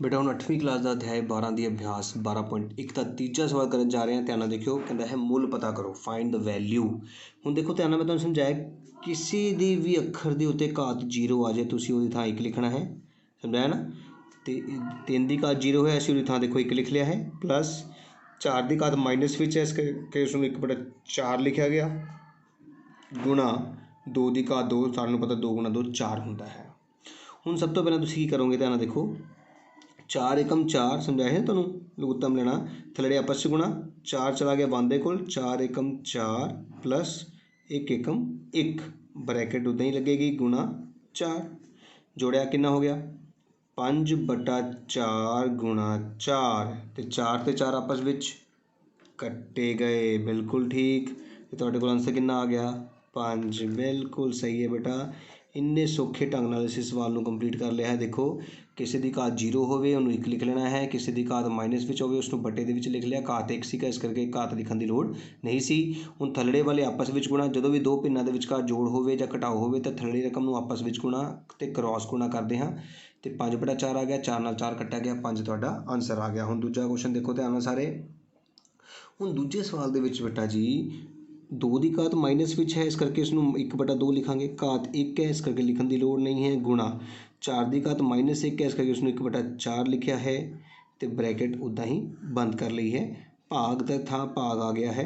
बेटा ਹੁਣ 8ਵੀਂ ਕਲਾਸ ਦਾ ਅਧਿਆਇ 12 ਦੀ ਅਭਿਆਸ 12.1 ਦਾ ਤੀਜਾ ਸਵਾਲ ਕਰਨ ਜਾ ਰਹੇ ਹਾਂ। ਧਿਆਨ ਨਾਲ ਦੇਖਿਓ, ਕਹਿੰਦਾ ਹੈ ਮੁੱਲ ਪਤਾ ਕਰੋ, ਫਾਈਂਡ ਦ ਵੈਲਿਊ। ਹੁਣ ਦੇਖੋ ਧਿਆਨ ਨਾਲ, ਮੈਂ ਤੁਹਾਨੂੰ ਸਮਝਾਇਆ ਕਿਸੇ ਦੀ ਵੀ ਅੱਖਰ ਦੇ ਉੱਤੇ ਘਾਤ 0 ਆ ਜਾਏ ਤੁਸੀਂ ਉਹਦੀ ਥਾਂ 1 ਲਿਖਣਾ ਹੈ, ਸਮਝਾਇਆ ਨਾ। ਅਤੇ 3 ਦੀ ਘਾਤ 0 ਹੈ, ਅਸੀਂ ਉਹਦੀ ਥਾਂ ਦੇਖੋ 1 ਲਿਖ ਲਿਆ ਹੈ। ਪਲੱਸ 4 ਦੀ ਘਾਤ ਮਾਈਨਸ ਵਿੱਚ ਹੈ, ਇਸ ਕਰਕੇ ਉਸਨੂੰ 1/4 ਲਿਖਿਆ ਗਿਆ, ਗੁਣਾ 2 ਦੀ ਘਾਤ 2, ਸਾਨੂੰ ਪਤਾ 2 ਗੁਣਾ 2 4 ਹੁੰਦਾ ਹੈ। ਹੁਣ ਸਭ ਤੋਂ ਪਹਿਲਾਂ ਤੁਸੀਂ ਕੀ ਕਰੋਗੇ, ਧਿਆਨ ਨਾਲ ਦੇਖੋ, 4 ਏਕਮ 4 ਸਮਝਾਇਆ ਹੈ ਤੁਹਾਨੂੰ, ਲਘੁੱਤਮ ਲੈਣਾ, ਥੱਲੜੇ ਆਪਸ 'ਚ ਗੁਣਾ, 4 ਚਲਾ ਗਿਆ 1 ਦੇ ਕੋਲ, 4 ਏਕਮ 4 ਪਲੱਸ 1 ਏਕਮ 1, ਬਰੈਕਟ ਉੱਦਾਂ ਹੀ ਲੱਗੇਗੀ, ਗੁਣਾ 4, ਜੋੜਿਆ ਕਿੰਨਾ ਹੋ ਗਿਆ 5/4 ਗੁਣਾ 4, ਅਤੇ 4 ਅਤੇ 4 ਆਪਸ ਵਿੱਚ ਕੱਟੇ ਗਏ, ਬਿਲਕੁਲ ਠੀਕ। ਅਤੇ ਤੁਹਾਡੇ ਕੋਲ ਆਂਸਰ ਕਿੰਨਾ ਆ ਗਿਆ 5, ਬਿਲਕੁਲ ਸਹੀ ਹੈ ਬੇਟਾ। ਇੰਨੇ ਸੌਖੇ ਢੰਗ ਨਾਲ ਇਸ ਸਵਾਲ ਨੂੰ ਕੰਪਲੀਟ ਕਰ ਲਿਆ ਹੈ। ਦੇਖੋ, ਕਿਸੇ ਦੀ ਘਾਤ 0 ਹੋਵੇ ਉਹਨੂੰ 1 ਲਿਖ ਲੈਣਾ ਹੈ, ਕਿਸੇ ਦੀ ਘਾਤ ਮਾਈਨਸ ਵਿੱਚ ਹੋਵੇ ਉਸਨੂੰ ਬੱਟੇ ਦੇ ਵਿੱਚ ਲਿਖ ਲਿਆ, ਘਾਤ 1 ਸੀਗਾ ਇਸ ਕਰਕੇ ਘਾਤ ਲਿਖਣ ਦੀ ਲੋੜ ਨਹੀਂ ਸੀ। ਹੁਣ ਥੱਲੜੇ ਵਾਲੇ ਆਪਸ ਵਿੱਚ ਗੁਣਾ, ਜਦੋਂ ਵੀ ਦੋ ਭਿੰਨਾਂ ਦੇ ਵਿਚਕਾਰ ਜੋੜ ਹੋਵੇ ਜਾਂ ਘਟਾਓ ਹੋਵੇ ਤਾਂ ਥੱਲੜੀ ਰਕਮ ਨੂੰ ਆਪਸ ਵਿੱਚ ਗੁਣਾ ਅਤੇ ਕ੍ਰੋਸ ਗੁਣਾ ਕਰਦੇ ਹਾਂ, ਅਤੇ 5/4 ਆ ਗਿਆ, 4 ਨਾਲ 4 ਕੱਟਿਆ ਗਿਆ, 5 ਤੁਹਾਡਾ ਆਂਸਰ ਆ ਗਿਆ। ਹੁਣ ਦੂਜਾ ਕੁਐਸਚਨ ਦੇਖੋ ਧਿਆਨ ਨਾਲ ਸਾਰੇ। ਹੁਣ ਦੂਜੇ ਸਵਾਲ ਦੇ ਵਿੱਚ ਬੇਟਾ ਜੀ 2 ਦੀ ਘਾਤ ਮਾਈਨਸ ਵਿੱਚ ਹੈ, ਇਸ ਕਰਕੇ ਇਸਨੂੰ 1/2 ਲਿਖਾਂਗੇ, ਘਾਤ 1 ਹੈ ਇਸ ਕਰਕੇ ਲਿਖਣ ਦੀ ਲੋੜ ਨਹੀਂ ਹੈ, ਗੁਣਾ 4 ਦੀ ਘਾਤ ਮਾਈਨਸ 1 ਹੈ ਇਸ ਕਰਕੇ ਉਸਨੂੰ 1/4 ਲਿਖਿਆ ਹੈ, ਅਤੇ ਬਰੈਕਟ ਉੱਦਾਂ ਹੀ ਬੰਦ ਕਰ ਲਈ ਹੈ। ਭਾਗ ਦਾ ਥਾਂ ਭਾਗ ਆ ਗਿਆ ਹੈ,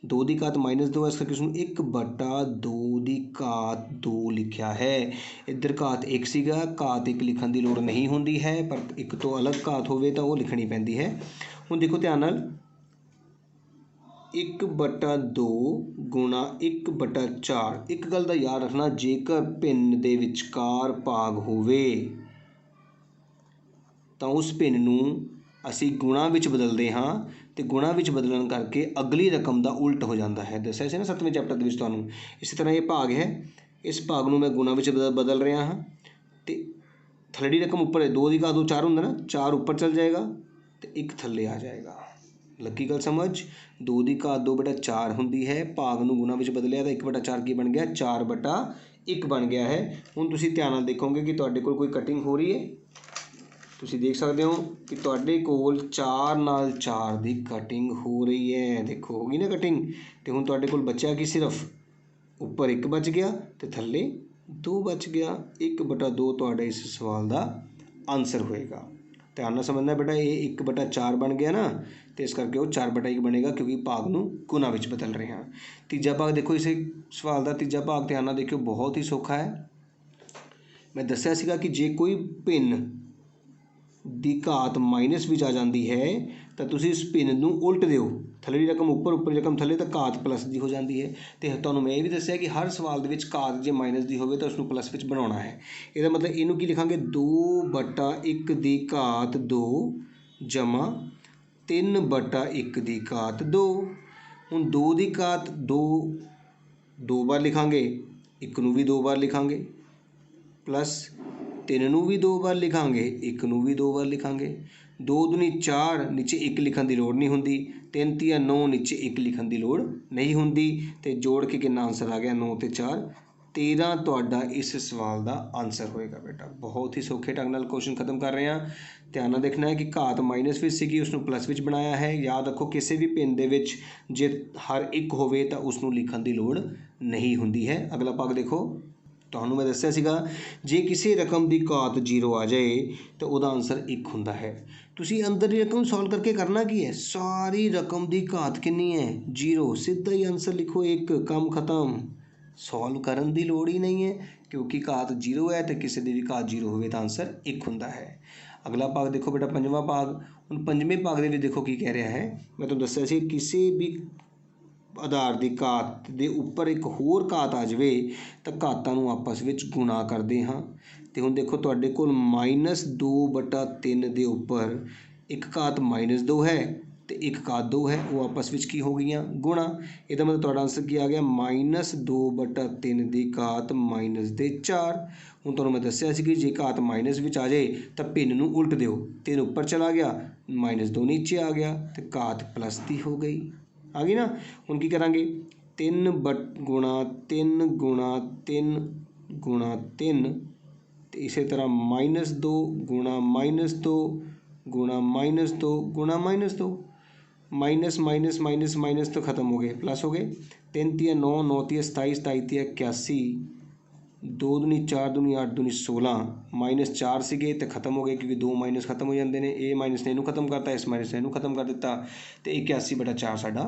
2 ਦੀ ਘਾਤ ਮਾਈਨਸ 2 ਇਸ ਕਰਕੇ ਉਸਨੂੰ 1/2 ਦੀ ਘਾਤ 2 ਲਿਖਿਆ ਹੈ। ਇੱਧਰ ਘਾਤ 1 ਸੀਗਾ, ਘਾਤ 1 ਲਿਖਣ ਦੀ ਲੋੜ ਨਹੀਂ ਹੁੰਦੀ ਹੈ, ਪਰ 1 ਤੋਂ ਅਲੱਗ ਘਾਤ ਹੋਵੇ ਤਾਂ ਉਹ ਲਿਖਣੀ ਪੈਂਦੀ ਹੈ। ਹੁਣ ਦੇਖੋ ਧਿਆਨ ਨਾਲ, 1/2 ਗੁਣਾ 1/4, ਇੱਕ ਗੱਲ ਦਾ ਯਾਦ ਰੱਖਣਾ, ਜੇਕਰ ਭਿੰਨ ਦੇ ਵਿਚਕਾਰ ਭਾਗ ਹੋਵੇ ਤਾਂ ਉਸ ਭਿੰਨ ਨੂੰ ਅਸੀਂ ਗੁਣਾ ਵਿੱਚ ਬਦਲਦੇ ਹਾਂ, ਅਤੇ ਗੁਣਾ ਵਿੱਚ ਬਦਲਣ ਕਰਕੇ ਅਗਲੀ ਰਕਮ ਦਾ ਉਲਟ ਹੋ ਜਾਂਦਾ ਹੈ। ਦੱਸਿਆ ਸੀ ਨਾ 7ਵੇਂ ਚੈਪਟਰ ਦੇ ਵਿੱਚ ਤੁਹਾਨੂੰ। ਇਸੇ ਤਰ੍ਹਾਂ ਇਹ ਭਾਗ ਹੈ, ਇਸ ਭਾਗ ਨੂੰ ਮੈਂ ਗੁਣਾ ਵਿੱਚ ਬਦਲ ਰਿਹਾ ਹਾਂ, ਅਤੇ ਥੱਲੜੀ ਰਕਮ ਉੱਪਰ ਹੈ, 2 ਦੀ ਘਾਤ 2 4 ਹੁੰਦਾ ਨਾ, 4 ਉੱਪਰ ਚੱਲ ਜਾਏਗਾ ਅਤੇ 1 ਥੱਲੇ ਆ ਜਾਏਗਾ। ਲੱਗੀ ਗੱਲ ਸਮਝ। 2 ਦੀ ਘਾਤ 2/4 ਹੁੰਦੀ ਹੈ, ਭਾਗ ਨੂੰ ਗੁਣਾ ਵਿੱਚ ਬਦਲਿਆ ਤਾਂ 1/4 ਕੀ ਬਣ ਗਿਆ 4/1 ਬਣ ਗਿਆ ਹੈ। ਹੁਣ ਤੁਸੀਂ ਧਿਆਨ ਨਾਲ ਦੇਖੋਗੇ ਕਿ ਤੁਹਾਡੇ ਕੋਲ ਕੋਈ ਕਟਿੰਗ ਹੋ ਰਹੀ ਹੈ, ਤੁਸੀਂ ਦੇਖ ਸਕਦੇ ਹੋ ਕਿ ਤੁਹਾਡੇ ਕੋਲ 4 ਨਾਲ 4 ਦੀ ਕਟਿੰਗ ਹੋ ਰਹੀ ਹੈ, ਦੇਖੋ ਹੋ ਗਈ ਨਾ ਕਟਿੰਗ। ਅਤੇ ਹੁਣ ਤੁਹਾਡੇ ਕੋਲ ਬਚਿਆ ਕਿ ਸਿਰਫ ਉੱਪਰ 1 ਬਚ ਗਿਆ ਅਤੇ ਥੱਲੇ 2 ਬਚ ਗਿਆ, 1/2 ਤੁਹਾਡਾ ਇਸ ਸਵਾਲ ਦਾ ਆਂਸਰ ਹੋਏਗਾ। ਧਿਆਨ ਨਾਲ ਸਮਝਣਾ ਬੇਟਾ, ਇਹ 1/4 ਬਣ ਗਿਆ ਨਾ, ਅਤੇ ਇਸ ਕਰਕੇ ਉਹ 4/1 ਬਣੇਗਾ, ਕਿਉਂਕਿ ਭਾਗ ਨੂੰ ਗੁਣਾ ਵਿੱਚ ਬਦਲ ਰਹੇ ਹਾਂ। ਤੀਜਾ ਭਾਗ ਦੇਖੋ, ਇਸੇ ਸਵਾਲ ਦਾ ਤੀਜਾ ਭਾਗ ਧਿਆਨ ਨਾਲ ਦੇਖਿਓ, ਬਹੁਤ ਹੀ ਸੌਖਾ ਹੈ। ਮੈਂ ਦੱਸਿਆ ਸੀਗਾ ਕਿ ਜੇ ਕੋਈ ਭਿੰਨ ਦੀ ਘਾਤ ਮਾਈਨਸ ਵਿੱਚ ਆ ਜਾਂਦੀ ਹੈ ਤਾਂ ਤੁਸੀਂ ਇਸ ਭਿੰਨ ਨੂੰ ਉਲਟ ਦਿਓ, ਥੱਲੜੀ ਰਕਮ ਉੱਪਰ, ਉੱਪਰ ਰਕਮ ਥੱਲੇ, ਤਾਂ ਘਾਤ ਪਲੱਸ ਦੀ ਹੋ ਜਾਂਦੀ ਹੈ। ਅਤੇ ਤੁਹਾਨੂੰ ਮੈਂ ਇਹ ਵੀ ਦੱਸਿਆ ਕਿ ਹਰ ਸਵਾਲ ਦੇ ਵਿੱਚ ਘਾਤ ਜੇ ਮਾਈਨਸ ਦੀ ਹੋਵੇ ਤਾਂ ਉਸਨੂੰ ਪਲੱਸ ਵਿੱਚ ਬਣਾਉਣਾ ਹੈ। ਇਹਦਾ ਮਤਲਬ ਇਹਨੂੰ ਕੀ ਲਿਖਾਂਗੇ 2/1 ਦੀ ਘਾਤ 2 ਜਮਾ 3/1 ਦੀ ਘਾਤ 2। ਹੁਣ 2 ਦੀ ਘਾਤ 2 2 ਵਾਰ ਲਿਖਾਂਗੇ, 1 ਨੂੰ ਵੀ 2 ਵਾਰ ਲਿਖਾਂਗੇ, ਪਲੱਸ 3 ਨੂੰ ਵੀ 2 ਵਾਰ ਲਿਖਾਂਗੇ, 1 ਨੂੰ ਵੀ 2 ਵਾਰ ਲਿਖਾਂਗੇ। 2 ਦੂਣੀ 4, ਨੀਚੇ 1 ਲਿਖਣ ਦੀ ਲੋੜ ਨਹੀਂ ਹੁੰਦੀ, 3 ਤੀਆ 9, ਨੀਚੇ 1 ਲਿਖਣ ਦੀ ਲੋੜ ਨਹੀਂ ਹੁੰਦੀ, ਅਤੇ ਜੋੜ ਕੇ ਕਿੰਨਾ ਆਂਸਰ ਆ ਗਿਆ 9 ਅਤੇ 4 13 ਤੁਹਾਡਾ ਇਸ ਸਵਾਲ ਦਾ ਆਂਸਰ ਹੋਏਗਾ ਬੇਟਾ। ਬਹੁਤ ਹੀ ਸੌਖੇ ਢੰਗ ਨਾਲ ਕੁਐਸਚਨ ਖਤਮ ਕਰ ਰਹੇ ਹਾਂ। ਧਿਆਨ ਨਾਲ ਦੇਖਣਾ ਹੈ ਕਿ ਘਾਤ ਮਾਈਨਸ ਵਿੱਚ ਸੀਗੀ, ਉਸਨੂੰ ਪਲੱਸ ਵਿੱਚ ਬਣਾਇਆ ਹੈ। ਯਾਦ ਰੱਖੋ, ਕਿਸੇ ਵੀ ਭਿੰਨ ਦੇ ਵਿੱਚ ਜੇ ਹਰ ਇੱਕ ਹੋਵੇ ਤਾਂ ਉਸਨੂੰ ਲਿਖਣ ਦੀ ਲੋੜ ਨਹੀਂ ਹੁੰਦੀ ਹੈ। ਅਗਲਾ ਭਾਗ ਦੇਖੋ, ਤੁਹਾਨੂੰ ਮੈਂ ਦੱਸਿਆ ਸੀਗਾ ਜੇ ਕਿਸੇ ਰਕਮ ਦੀ ਘਾਤ 0 ਆ ਜਾਏ ਤਾਂ ਉਹਦਾ ਆਂਸਰ 1 ਹੁੰਦਾ ਹੈ। ਤੁਸੀਂ ਅੰਦਰਲੀ ਰਕਮ ਸੋਲਵ ਕਰਕੇ ਕਰਨਾ ਕੀ ਹੈ, ਸਾਰੀ ਰਕਮ ਦੀ ਘਾਤ ਕਿੰਨੀ ਹੈ 0, ਸਿੱਧਾ ਹੀ ਆਂਸਰ ਲਿਖੋ 1, ਕੰਮ ਖਤਮ। ਸੋਲਵ ਕਰਨ ਦੀ ਲੋੜ ਹੀ ਨਹੀਂ ਹੈ, ਕਿਉਂਕਿ ਘਾਤ 0 ਹੈ ਅਤੇ ਕਿਸੇ ਦੀ ਵੀ ਘਾਤ 0 ਹੋਵੇ ਤਾਂ ਆਂਸਰ 1 ਹੁੰਦਾ ਹੈ। ਅਗਲਾ ਭਾਗ ਦੇਖੋ ਬੇਟਾ, 5ਵਾਂ ਭਾਗ। ਹੁਣ 5ਵੇਂ ਭਾਗ ਦੇ ਵਿੱਚ ਦੇਖੋ ਕੀ ਕਹਿ ਰਿਹਾ ਹੈ, ਮੈਂ ਤੁਹਾਨੂੰ ਦੱਸਿਆ ਸੀ ਕਿਸੇ ਵੀ ਆਧਾਰ ਦੀ ਘਾਤ ਦੇ ਉੱਪਰ ਇੱਕ ਹੋਰ ਘਾਤ ਆ ਜਾਵੇ ਤਾਂ ਘਾਤਾਂ ਨੂੰ ਆਪਸ ਵਿੱਚ ਗੁਣਾ ਕਰਦੇ ਹਾਂ। ਅਤੇ ਹੁਣ ਦੇਖੋ ਤੁਹਾਡੇ ਕੋਲ -2/3 ਦੇ ਉੱਪਰ ਇੱਕ ਘਾਤ -2 ਹੈ ਅਤੇ ਇੱਕ ਘਾਤ 2 ਹੈ, ਉਹ ਆਪਸ ਵਿੱਚ ਕੀ ਹੋ ਗਈਆਂ ਗੁਣਾ। ਇਹਦਾ ਮਤਲਬ ਤੁਹਾਡਾ ਆਂਸਰ ਕੀ ਆ ਗਿਆ -2/3 ਦੀ ਘਾਤ -4। ਹੁਣ ਤੁਹਾਨੂੰ ਮੈਂ ਦੱਸਿਆ ਸੀ ਕਿ ਜੇ ਘਾਤ ਮਾਈਨਸ ਵਿੱਚ ਆ ਜਾਏ ਤਾਂ ਭਿੰਨ ਨੂੰ ਉਲਟ ਦਿਓ, 3 ਉੱਪਰ ਚਲਾ ਗਿਆ, -2 ਨੀਚੇ ਆ ਗਿਆ ਅਤੇ ਘਾਤ ਪਲੱਸ ਦੀ ਹੋ ਗਈ, ਆ ਗਈ ਨਾ। ਹੁਣ ਕੀ ਕਰਾਂਗੇ 3 ਗੁਣਾ 3 ਗੁਣਾ 3 ਗੁਣਾ 3, ਅਤੇ ਇਸੇ ਤਰ੍ਹਾਂ -2 ਗੁਣਾ -2 गुणा -2 गुणा -2 माइनस माइनस माइनस माइनस तो खत्म हो गए, प्लस हो गए। 3 तिया 9 9 तिया 27 27 तिया 81 2 दूनी 4 दूनी 8 दूनी 16 -4 ਸੀਗੇ तो खत्म हो गए क्योंकि 2 माइनस खत्म हो जाते हैं। ए माइनस ने इनू खत्म करता, इस माइनस ने इनू खत्म कर दिता तो 81/4 साडा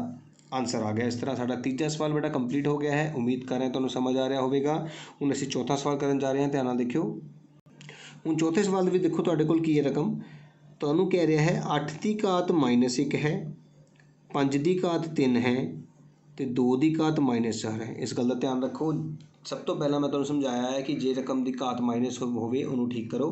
आंसर आ गया। इस तरह साडा तीजा सवाल बेटा कंप्लीट हो गया है। उम्मीद कर रहे हैं तुहानूं समझ आ रहा होगा। हुण असीं चौथा सवाल करन जा रहे हैं, ध्यान नाल देखियो। हुण चौथे सवाल दे विच देखो तुहाडे कोल की है रकम, तुहानूं कह रहा है 8 की घात -1 है, 5 की घात 3 है तो 2 की घात -4 है। इस गल का ध्यान रखो। सब तो पहला मैं तुहानूं समझाया है कि जे रकम की घात माइनस होवे उन्होंने ठीक करो।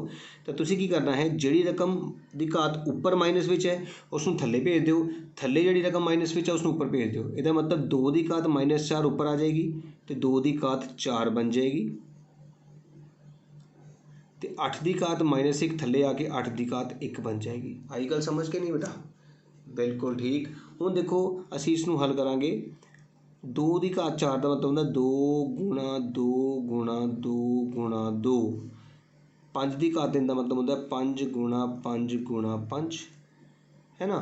तो तुसीं की करना है, जिहड़ी रकम की घात उपर माइनस विच है उसनूं थल्ले भेज दिओ, थल्ले जिहड़ी रकम माइनस विच है उसनूं उपर भेज दिओ। इहदा मतलब 2 की घात -4 उपर आ जाएगी तो 2 की घात 4 बन जाएगी तो 8 की घात -1 थल्ले आके 8 की घात 1 बन जाएगी। आई गल समझ के नहीं बेटा? बिल्कुल ठीक। हुण देखो असीं इसनूं हल करांगे। 2 की घात 4 का मतलब होंदा 2 गुणा 2 गुणा 2 गुणा 2। 5 की घात 3 का मतलब होंदा 5 गुणा 5 गुणा 5, है ना।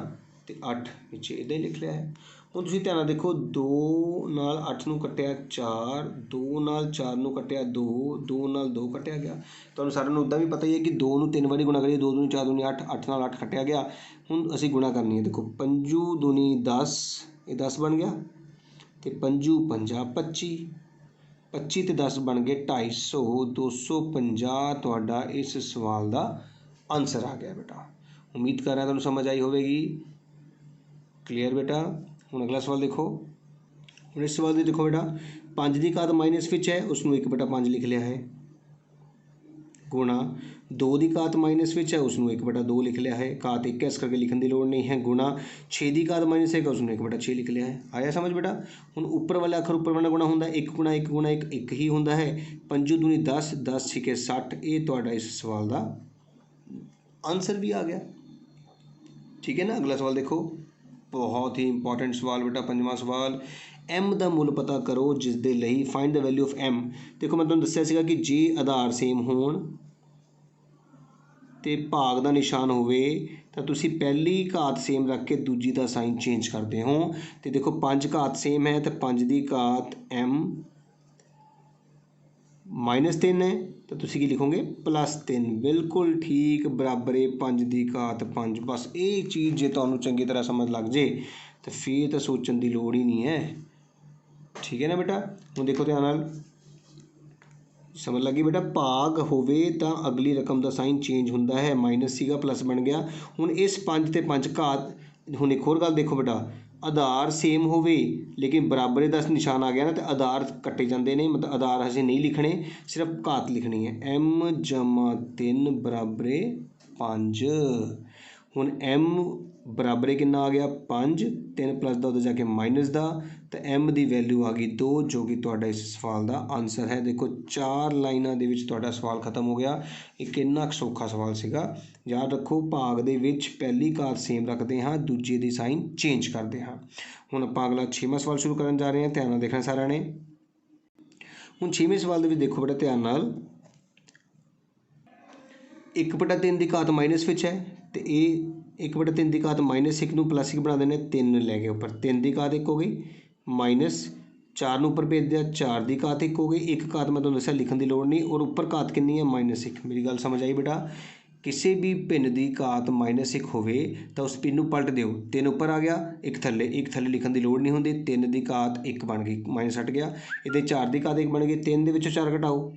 तो 8 नीचे इदां ही लिख लिया है। हुण तुसीं ध्यान नाल देखो, 2 नाल 8 नूं कट्टिया 4, 2 नाल 4 नूं कट्टिया 2, 2 नाल 2 कट्टिया गया। तुहानूं सारिਆਂ नूं उदां भी पता ही है कि 2 नूं 3 वारी गुणा करिए, 2 दूनी 4 दूनी 8, 8 नाल 8 कट्टिया गया। हुण असीं गुणा करनी है। देखो 5 दूनी 10, ये 10 बन गया तो 5 पंजा 25, 25 ते 10 बन गए 250, 250 तुहाडा इस सवाल का आंसर आ गया बेटा। उम्मीद कर रहा तुहानूं समझ आई होगी। क्लीयर बेटा? हुण अगला सवाल देखो। हुण इस सवाल में देखो बेटा, 5 की घात माइनस विच है उसनूं 1/5 लिख लिया है, गुणा 2 की घात माइनस विच है उसनूं 1/2 लिख लिया है, घात 1 है इस करके लिखने की लोड़ नहीं है, गुणा 6 की घात -1 है उसनूं 1/6 लिख लिया है। आया समझ बेटा? हुण उपर वाला अखर उपर वाला गुणा होंदा 1 गुणा 1 गुणा 1 1 ही होंदा है। 5 दूनी 10, 10 छिके 60, ये तुहाडा इस सवाल का आंसर भी आ गया। ठीक है ना। अगला सवाल देखो, बहुत ही इंपॉर्टेंट सवाल बेटा, 5वां सवाल। एम का मुल पता करो जिस दे लई find the value of M. देखो मैं तुहानूं दस्सिया सीगा कि जे आधार सेम होण ते भाग का निशान होवे तो तुसीं पहली घात सेम रख के दूजी का साइन चेंज करते हो। तो देखो 5 घात सेम है तो 5 की घात m -3 है तो तुसीं की लिखोगे +3। बिल्कुल ठीक, बराबर है 5 की घात 5। बस ये चीज़ जे तुहानूं चंगी तरह समझ लग जे तो फिर तो सोचने की लोड़ ही नहीं है। ठीक है ना बेटा? हुण देखो ध्यान नाल, समझ लगी बेटा? भाग होवे तो अगली रकम का साइन चेंज होंदा है, माइनस सीगा प्लस बन गया। हुण इस 5 ते 5 घात, हुण एक होर गल देखो बेटा, आधार सेम होवे लेकिन बराबरे का निशान आ गया ना तो आधार कट्टे जाते हैं, मतलब आधार असीं नहीं लिखने, सिर्फ घात लिखनी है। m/3 बराबरे 5। हुण m बराबरे कितना आ गया 5, 3 प्लस का उधर जाके माइनस का, तो m की वैल्यू आ गई 2 जो कि तुहाडा इस सवाल का आंसर है। देखो 4 लाइनों के विच तुहाडा सवाल खत्म हो गया। एक कितना सौखा सवाल सीगा। याद रखो, भाग दे विच पहली घात सेम रखते हाँ, दूजे की साइन चेंज करते हाँ। हुण आपां अगला 6वां सवाल शुरू करन जा रहे हैं, ध्यान नाल देखना सारिਆਂ ने। हुण 6वें सवाल दे विच देखो बेटा ध्यान नाल, 1/3 की घात माइनस विच है तो ये 1/3 की घात -1 नूं +1 बना देने, 3 लै गए उपर, 3 की घात 1 हो गई, -4 नूं उपर भेज दिया, 4 की घात 1 हो गई। एक घात मैं तुहानूं दस्सिया लिखण की लोड़ नहीं, और उपर घात कितनी है -1। मेरी गल समझ आई बेटा? किसी भी भिन्न की घात -1 होवे तो उस भिन्न नूं पलट दिओ, 3 उपर आ गया, एक थल्ले लिखण की लोड़ नहीं होंदी। 3 की घात 1 बन गई, माइनस हट गया। इहदे 4 की घात 1 बन गई, 3 दे विचों 4 घटाओ,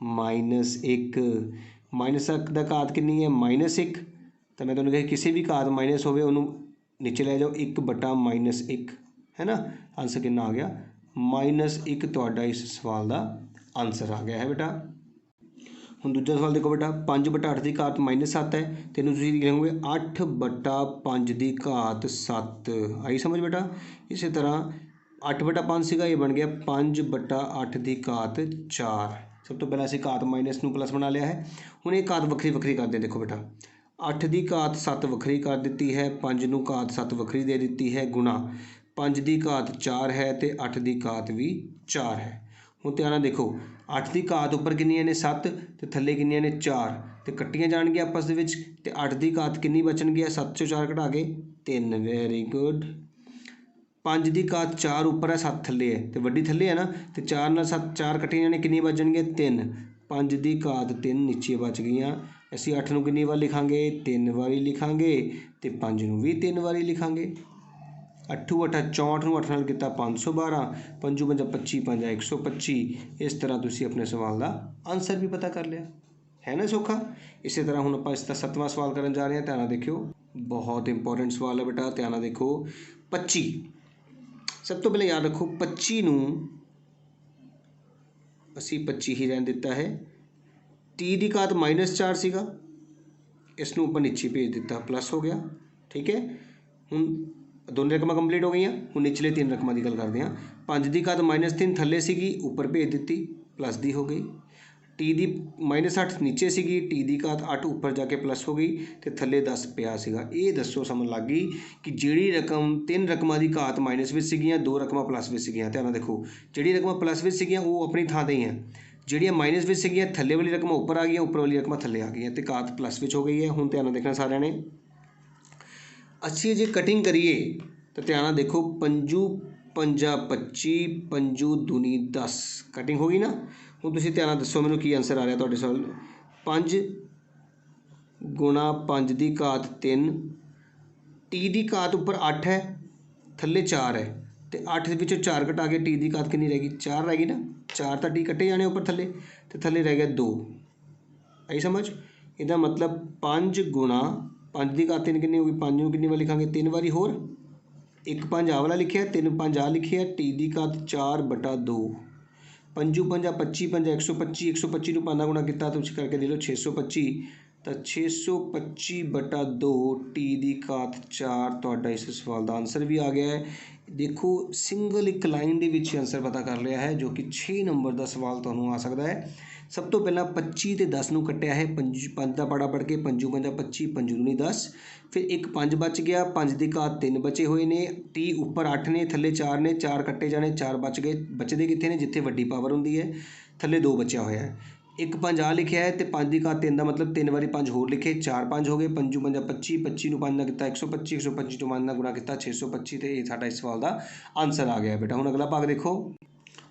-1। माइनस का घात कितनी है -1, तो मैं तुहानूं कहा किसी भी घात माइनस होवे उन्होंने नीचे लै जाओ, 1/-1, है ना। आंसर कितना आ गया -1। तुहाडा इस सवाल का आंसर आ गया है बेटा। हुण दूजा सवाल देखो बेटा, 5/8 की घात -7 है, तो इन्हूं तुसीं लिखोगे 8/5 की घात 7। आई समझ बेटा? इसी तरह 8/5 सीगा, ये बन गया 5/8 की घात 4। सब तो पहले असीं घात माइनस नूं प्लस बना लिया है। हुण ये घात वक्री वक्री करते हैं। देखो बेटा 8 की घात 7 वक्री कर दी है, 5 नूं घात 7 वक्री दे दी है, गुणा 5 की घात 4 है तो 8 की घात भी 4 है। हुण ध्यान नाल देखो, 8 की घात उपर कितनियां ने 7 तो थल्ले कितनियां ने 4, तो कट्टियां जाणगियां आपस दे विच ते 8 की घात कितनी बचणगी 7 चों 4 घटा के 3 वेरी गुड 5 की घात 4 उपर है 7 थले है तो वड्डी थले है ना तो 4 नाल 7 4 कट्टियां जाने कितनी बच जाणगियां 3 5 की घात 3 नीचे बच गईयां असीं 8 नूं कितनी बार लिखांगे 3 वारी लिखांगे तो 5 नूं भी 3 वारी लिखांगे 8 8 64 नूं 8 नाल किता 512 5 5 25 5 125 इस तरह तुसीं अपने सवाल का आंसर भी पता कर लिया है ना सौखा। इसी तरह हुण आपां इसदा 7वां सवाल करन जा रहे हैं। ध्यान नाल देखियो बहुत इंपॉर्टेंट सवाल है बेटा ध्यान नाल देखो 25 सब तो पहले याद रखो 25 नूं असीं 25 ही रहन दिता है 30 की घात -4 सीगा इसनूं उपर नीचे भेज दिता प्लस हो गया ठीक है। हुण दोनों रकमां कंप्लीट हो गई हुण निचले 3 रकमां की गल करते हैं 5 की घात -3 थले सीगी उपर भेज दी प्लस दी हो गई टी की -8 नीचे सीगी टी की घात 8 उपर जाके प्लस हो गई तो थले 10 पिया सीगा। ये दसो समझ लग गई कि जिहड़ी रकम 3 रकमां की घात माइनस विच सीगियां 2 रकमां प्लस विच सीगियां। ध्यान देखो जिहड़ी रकमां प्लस विच सीगियां वो अपनी थां ते ही हैं जिहड़ियां माइनस विच सीगियां थले वाली रकमां उपर आ गई उपर वाली रकमां थले आ गई तो घात प्लस विच हो गई है। हुण ध्यान देखना सारिਆਂ ने अच्छी जे कटिंग करिए तो ध्यान नाल देखो 5 5 25 5 दूनी 10 कटिंग हो गई ना। हुण तुसीं ध्यान नाल दसो मैनूं की आंसर आ रहा तुहाडे सवाल 5 गुणा 5 की घात 3 टी की घात उपर 8 है थले 4 है तो 8 विचों 4 घटा के टी की घात कितनी रहेगी 4 रहेगी ना 4 तो टी कट्टे जाने उपर थले तो थले रह गया 2 आई समझ। इसका मतलब 5 गुणा 5 की घात 3 कितनी होगी 5 नूं कितनी बार लिखांगे 3 बारी होर 1 5 आ वाला लिखिया 3 5 आ लिखिया टी की घात 4 बटा 2 5 5 25 5 125 125 नूं 5 गुणा किया तुसीं करके दे लो 625 तो 625 बटा 2 टी की घात 4 तुहाडा इस सवाल का आंसर भी आ गया है। देखो सिंगल एक लाइन के विच आंसर पता कर लिया है जो कि 6 नंबर का सवाल तुहानूं आ सकता है। सब तो पहला 25 ते 10 नूं कट्टिया है 5 का पड़ा पढ़ के 5 5 25 5 दूनी 10 फिर एक 5 बच गया 5 की घात 3 बचे हुए ने टी उपर 8 ने थले 4 ने 4 कट्टे जाने 4 बच गए बचते कितने ने जिथे वड्डी पावर होंदी है थले 2 बचा होया है। एक 5 आ लिखिया है तो 5 की घात 3 का मतलब 3 बारी 5 होर लिखे 4 5 हो गए 5 5 25 25 नूं 5 नाल किता 125 125 नूं 5 नाल गुणा किया 625 तो ये साडा इस सवाल का आंसर आ गया बेटा। हुण अगला भाग देखो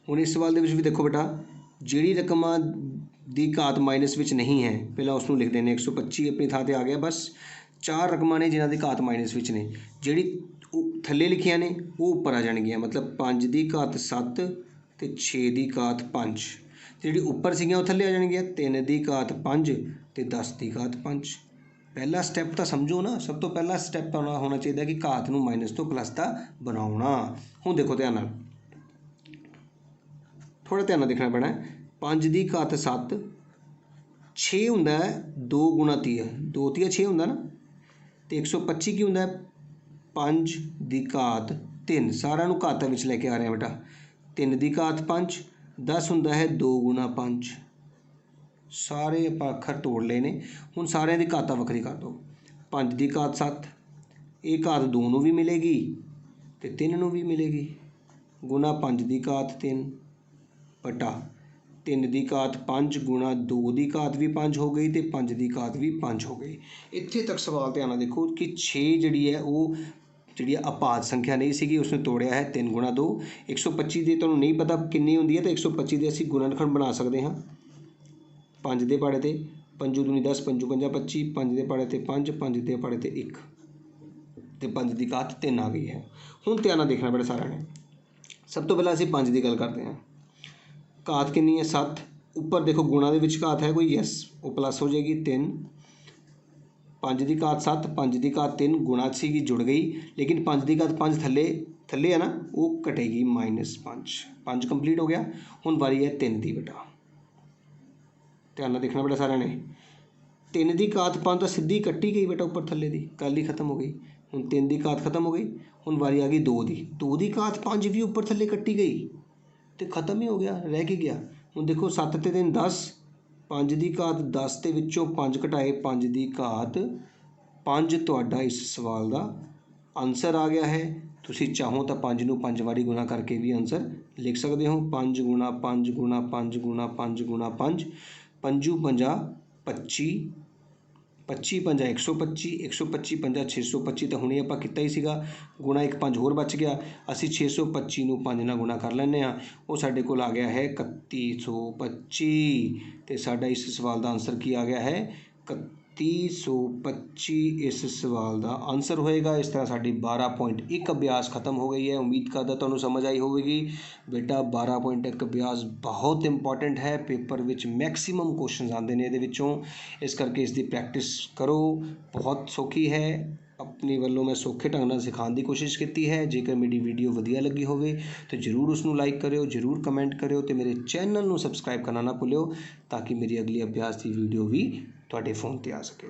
हुण इस सवाल दे विच भी देखो बेटा जिहड़ी रकमां दी घात माइनस विच नहीं है पहला उसनूं लिख देने 125 अपनी थां ते आ गया बस 4 रकमां ने जिन्हां दी घात माइनस विच ने जिहड़ी थल्ले लिखियां ने वो उपर आ जाणगियां मतलब 5 की घात 7 ते 6 की घात 5 जिहड़ी उपर सीगियां वो थल्ले आ जाणगियां 3 की घात 5 ते 10 की घात 5। पहला स्टैप तो समझो ना सब तो पहला स्टैप होना चाहिए कि घात नूं माइनस तो प्लस का बनाउणा। हुण देखो ध्यान नाल थोड़ा ध्यान नाल देखना पैना 5 की घात 7 6 हुंदा है 2 गुणा 30 2 30 6 हुंदा ना तो 125 की हुंदा है 5 की घात 3 सारा नूं घातां विच लैके आ रहे हैं बेटा 3 की घात 5 10 हुंदा है 2 गुणा 5 सारे आपां अखर तोड़ ले ने हुण सारिਆਂ दी घातां वखरी कर दो 5 की घात 7 ये घात 2 नूं भी मिलेगी तो 3 नूं भी मिलेगी गुणा 5 की घात 3 बटा 3 की घात 5 गुणा 2 की घात भी 5 हो गई तो 5 की घात भी 5 हो गई। इत्थे तक सवाल ध्यान नाल देखो कि 6 जिहड़ी है वो जिहड़ी अपात संख्या नहीं सीगी उसने तोड़िया है 3 गुणा 2 125 की तुहानूं नहीं पता कितनी हुंदी है तो 125 के असीं गुणनखंड बना सकते हाँ 5 दे पाड़े ते 5 दूनी 10 5 5 25 5 दे पाड़े ते 5 5 दे पाड़े ते 1 तो 5 की घात 3 आ गई है। हुण ध्यान नाल देखना पड़े सारिਆਂ ने सब तो पहला असीं 5 की गल करते हैं घात कितनी है 7 उपर देखो गुणा दे विच घात है कोई यस वो प्लस हो जाएगी 3 5 की घात 7 5 की घात 3 गुणा सीगी जुड़ गई लेकिन 5 की घात 5 थले थले है ना वो कटेगी -5 5 कंप्लीट हो गया। हुण वारी है 3 की बेटा ध्यान नाल देखना बेटा सारिਆਂ ने 3 की घात 5 तो सीधी कट्टी गई बेटा उपर थले की गल ही खत्म हो गई। हुण 3 की घात खत्म हो गई हुण वारी आ गई 2 की घात 5 भी उपर थले कट्टी गई तो खत्म ही हो गया रह के गया। हुण देखो 7 ते 3 10 5 की घात 10 के विचों 5 घटाए 5 की घात 5 तुहाडा इस सवाल का आंसर आ गया है। तुसीं चाहो तो 5 नूं 5 वारी गुणा करके भी आंसर लिख सकते हो 5 गुणा 5 गुणा 5 गुणा 5 गुणा 5 5 50 25 25 पंजा 125 125 पंजा 625 ਤਾਂ ਹੁਣੇ ਆਪਾਂ ਕੀਤਾ ਹੀ ਸੀਗਾ ਗੁਣਾ ਇੱਕ 5 ਹੋਰ ਬਚ ਗਿਆ। ਅਸੀਂ 625 ਨੂੰ 5 ਨਾਲ ਗੁਣਾ ਕਰ ਲੈਂਦੇ ਹਾਂ, ਉਹ ਸਾਡੇ ਕੋਲ ਆ ਗਿਆ ਹੈ 3125 ਅਤੇ ਸਾਡਾ ਇਸ ਸਵਾਲ ਦਾ ਆਨਸਰ ਕੀ ਆ ਗਿਆ ਹੈ 3125 ਇਸ ਸਵਾਲ ਦਾ ਆਨਸਰ ਹੋਏਗਾ। ਇਸ ਤਰ੍ਹਾਂ ਸਾਡੀ 12.1 ਅਭਿਆਸ ਖਤਮ ਹੋ ਗਈ ਹੈ। ਉਮੀਦ ਕਰਦਾ ਤੁਹਾਨੂੰ ਸਮਝ ਆਈ ਹੋਵੇਗੀ। ਬੇਟਾ 12.1 ਅਭਿਆਸ ਬਹੁਤ ਇੰਪੋਰਟੈਂਟ ਹੈ, ਪੇਪਰ ਵਿੱਚ ਮੈਕਸੀਮਮ ਕੁਐਸਚਨਸ ਆਉਂਦੇ ਨੇ ਇਹਦੇ ਵਿੱਚੋਂ, ਇਸ ਕਰਕੇ ਇਸ ਦੀ ਪ੍ਰੈਕਟਿਸ ਕਰੋ। ਬਹੁਤ ਸੌਖੀ ਹੈ, ਆਪਣੇ ਵੱਲੋਂ ਮੈਂ ਸੌਖੇ ਢੰਗ ਨਾਲ ਸਿਖਾਉਣ ਦੀ ਕੋਸ਼ਿਸ਼ ਕੀਤੀ ਹੈ। ਜੇਕਰ ਮੇਰੀ ਵੀਡੀਓ ਵਧੀਆ ਲੱਗੀ ਹੋਵੇ ਤਾਂ ਜ਼ਰੂਰ ਉਸਨੂੰ ਲਾਈਕ ਕਰਿਓ, ਜ਼ਰੂਰ ਕਮੈਂਟ ਕਰਿਓ ਅਤੇ ਮੇਰੇ ਚੈਨਲ ਨੂੰ ਸਬਸਕ੍ਰਾਈਬ ਕਰਨਾ ਨਾ ਭੁੱਲਿਓ ਤਾਂ ਕਿ ਮੇਰੀ ਅਗਲੀ ਅਭਿਆਸ ਦੀ ਵੀਡੀਓ ਵੀ ਤੁਹਾਡੇ ਫ਼ੋਨ 'ਤੇ ਆ ਸਕੇ।